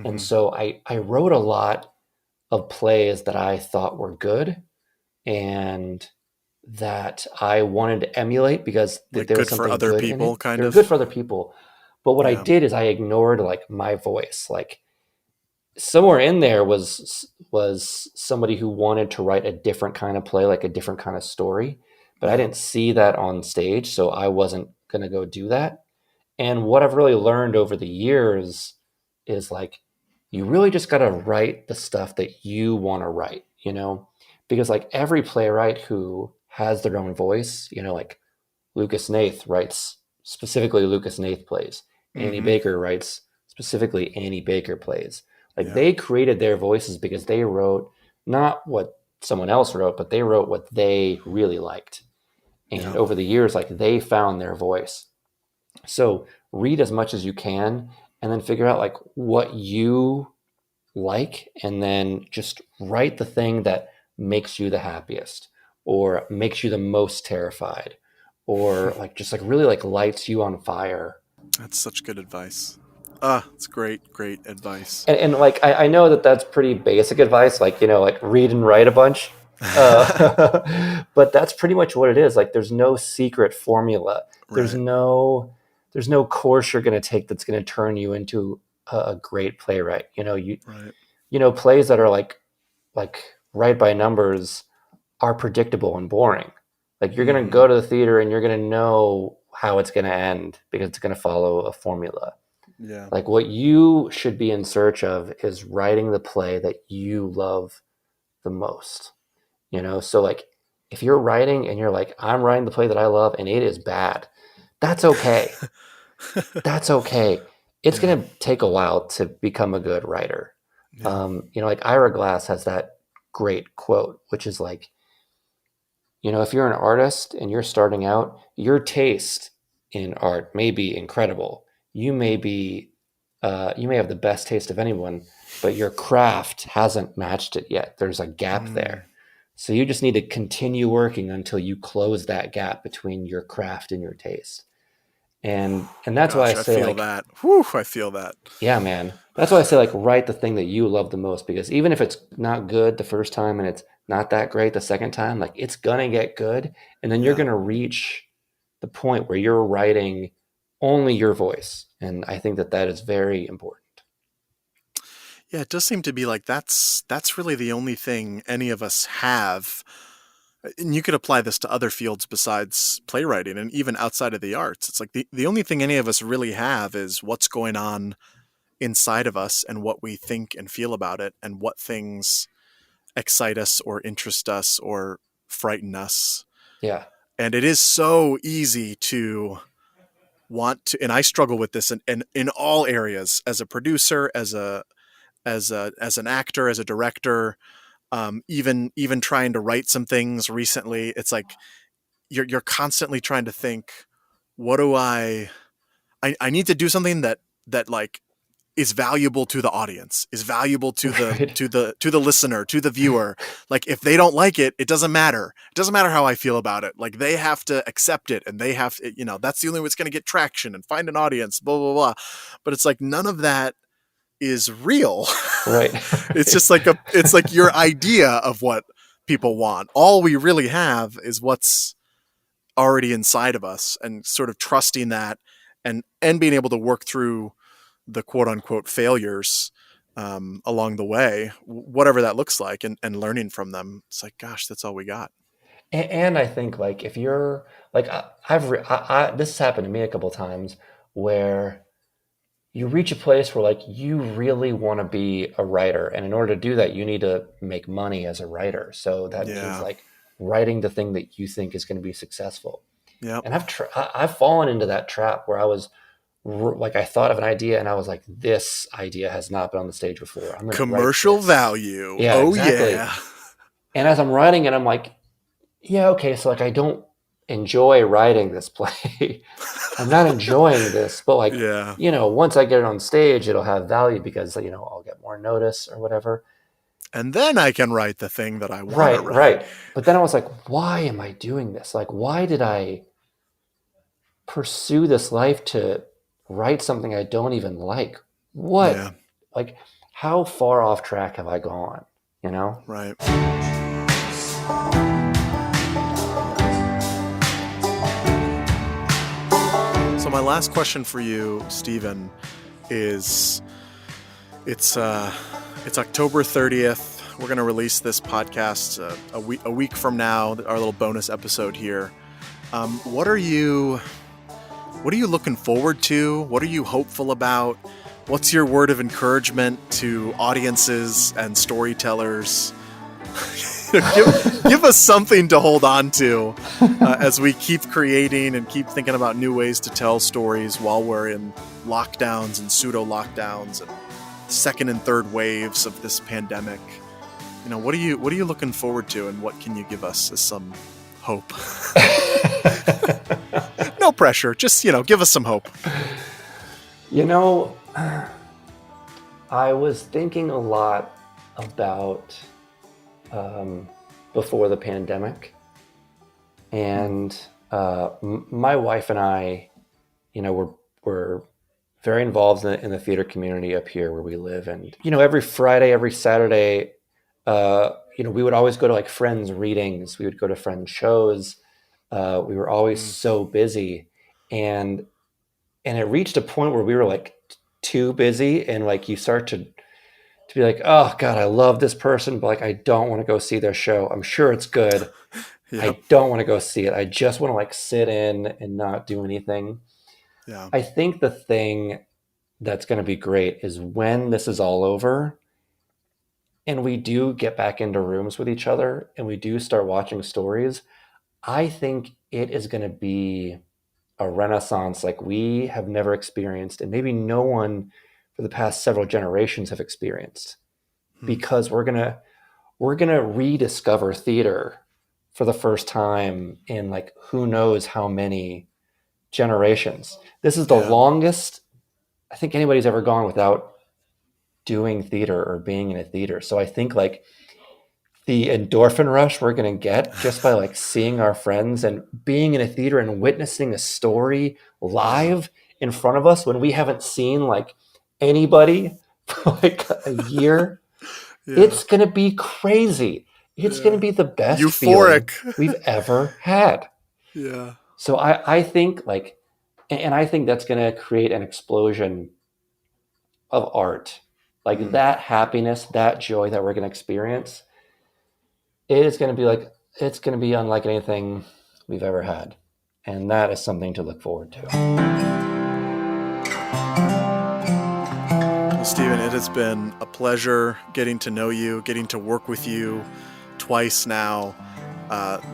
And mm-hmm, so I wrote a lot of plays that I thought were good and that I wanted to emulate because like there was good for something other good in people, it. They kind were good of. for other people. But what I Yeah, did is I ignored like my voice. Like somewhere in there was somebody who wanted to write a different kind of play, like a different kind of story, but I yeah, didn't see that on stage, so I wasn't going to go do that. And what I've really learned over the years is like you really just got to write the stuff that you want to write, because like every playwright who has their own voice, like Lucas Nath writes specifically Lucas Nath plays. Annie mm-hmm, Baker writes specifically Annie Baker plays. Like yeah, they created their voices because they wrote not what someone else wrote, but they wrote what they really liked. And yeah, over the years, like they found their voice. So read as much as you can and then figure out like what you like and then just write the thing that makes you the happiest or makes you the most terrified or like just like really like lights you on fire. that's such good advice. It's great advice. And like I know that that's pretty basic advice, like like read and write a bunch, but that's pretty much what it is. Like there's no secret formula. There's Right, no there's no course you're going to take that's going to turn you into a great playwright. right, Plays that are like right by numbers are predictable and boring. Like you're going to Mm-hmm. go to the theater and you're going to know how it's going to end because it's going to follow a formula. Yeah. Like what you should be in search of is writing the play that you love the most. So like if you're writing and you're like, I'm writing the play that I love and it is bad, that's okay. That's okay. It's Yeah. going to take a while to become a good writer. Yeah. Like Ira Glass has that great quote, which is like, if you're an artist and you're starting out, your taste in art may be incredible. You may have the best taste of anyone, but your craft hasn't matched it yet. There's a gap Mm. there. So you just need to continue working until you close that gap between your craft and your taste. And that's why I Gosh, I say feel like, that. Whew, I feel that. yeah, man. That's why I say like write the thing that you love the most because even if it's not good the first time and it's not that great the second time, like it's gonna get good and then you're Yeah. gonna reach the point where you're writing only your voice. And I think that that is very important. Yeah, it does seem to be like that's really the only thing any of us have. And you could apply this to other fields besides playwriting and even outside of the arts. It's like the only thing any of us really have is what's going on inside of us and what we think and feel about it and what things excite us or interest us or frighten us. Yeah. And it is so easy to want to, and I struggle with this in all areas as a producer, as an actor, as a director, even trying to write some things recently. It's like you're constantly trying to think, what do I need to do something that like is valuable to the audience, is valuable to the Right. listener, to the viewer. Like if they don't like it, it doesn't matter. It doesn't matter how I feel about it. Like they have to accept it, and they have to, that's the only way it's going to get traction and find an audience. Blah blah blah. But it's like none of that is real. Right. It's just like it's like your idea of what people want. All we really have is what's already inside of us, and sort of trusting that, and being able to work through the quote unquote failures along the way, whatever that looks like, and learning from them. It's like, gosh, that's all we got. And I think like if you're like this has happened to me a couple times where you reach a place where like you really want to be a writer, and in order to do that you need to make money as a writer, so that means Yeah. like writing the thing that you think is going to be successful. Yep. And I've fallen into that trap where I was like I thought of an idea and I was like, this idea has not been on the stage before, I'm going to write Commercial this. value. Yeah, Oh exactly. yeah. And as I'm writing it I'm like, yeah, okay, so like I don't enjoy writing this play. I'm not enjoying this, but like, Yeah. once I get it on stage, it'll have value because, I'll get more notice or whatever. And then I can write the thing that I want to Right, write. right. But then I was like, why am I doing this? Like, why did I pursue this life to write something I don't even like? Yeah. What, like, how far off track have I gone? You know? Right. So my last question for you, Stephen, is it's October 30th. We're going to release this podcast a week from now, our little bonus episode here. What are you looking forward to? What are you hopeful about? What's your word of encouragement to audiences and storytellers? give us something to hold on to as we keep creating and keep thinking about new ways to tell stories while we're in lockdowns and pseudo lockdowns and second and third waves of this pandemic. What are you looking forward to, and what can you give us as some hope? No pressure, just give us some hope. I was thinking a lot about before the pandemic, and my wife and I, were very involved in the theater community up here where we live, and every Friday, every Saturday, we would always go to like friends' readings, we would go to friends' shows. We were always so busy, and it reached a point where we were like too busy, and like you start to be like, oh God, I love this person, but like I don't want to go see their show. I'm sure it's good, Yep. I don't want to go see it. I just want to like sit in and not do anything. Yeah. I think the thing that's going to be great is when this is all over and we do get back into rooms with each other and we do start watching stories. I think it is going to be a renaissance like we have never experienced, and maybe no one for the past several generations have experienced, Hmm. because we're gonna rediscover theater for the first time in like who knows how many generations. This is the Yeah. longest I think anybody's ever gone without doing theater or being in a theater. So I think like the endorphin rush we're going to get just by like seeing our friends and being in a theater and witnessing a story Yeah. live in front of us when we haven't seen like anybody for like a year, Yeah. it's going to be crazy. It's going to Yeah. be the best feeling Euphoric. we've ever had. Yeah. So I think like, and I think that's going to create an explosion of art. Like Hmm. that happiness, that joy that we're going to experience, it is going to be like, it's going to be unlike anything we've ever had. And that is something to look forward to. Well, Stephen, it has been a pleasure getting to know you, getting to work with you twice now.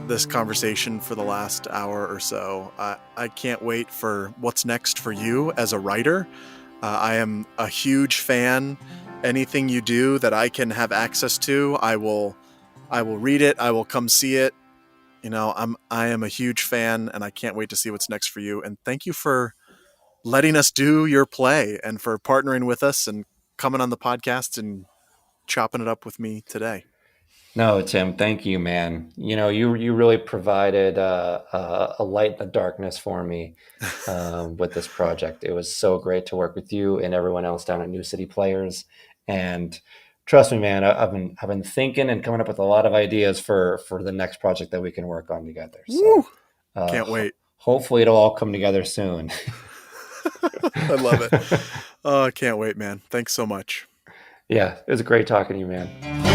This conversation for the last hour or so. I can't wait for what's next for you as a writer. I am a huge fan. Anything you do that I can have access to, I will read it. I will come see it. I am a huge fan, and I can't wait to see what's next for you. And thank you for letting us do your play and for partnering with us and coming on the podcast and chopping it up with me today. No, Tim, thank you, man. You really provided a light in the darkness for me with this project. It was so great to work with you and everyone else down at New City Players. And trust me, man, I've been thinking and coming up with a lot of ideas for the next project that we can work on together. Woo! So uh, Can't wait. hopefully it'll all come together soon. I love it. Oh, I can't wait, man. Thanks so much. Yeah, it was great talking to you, man.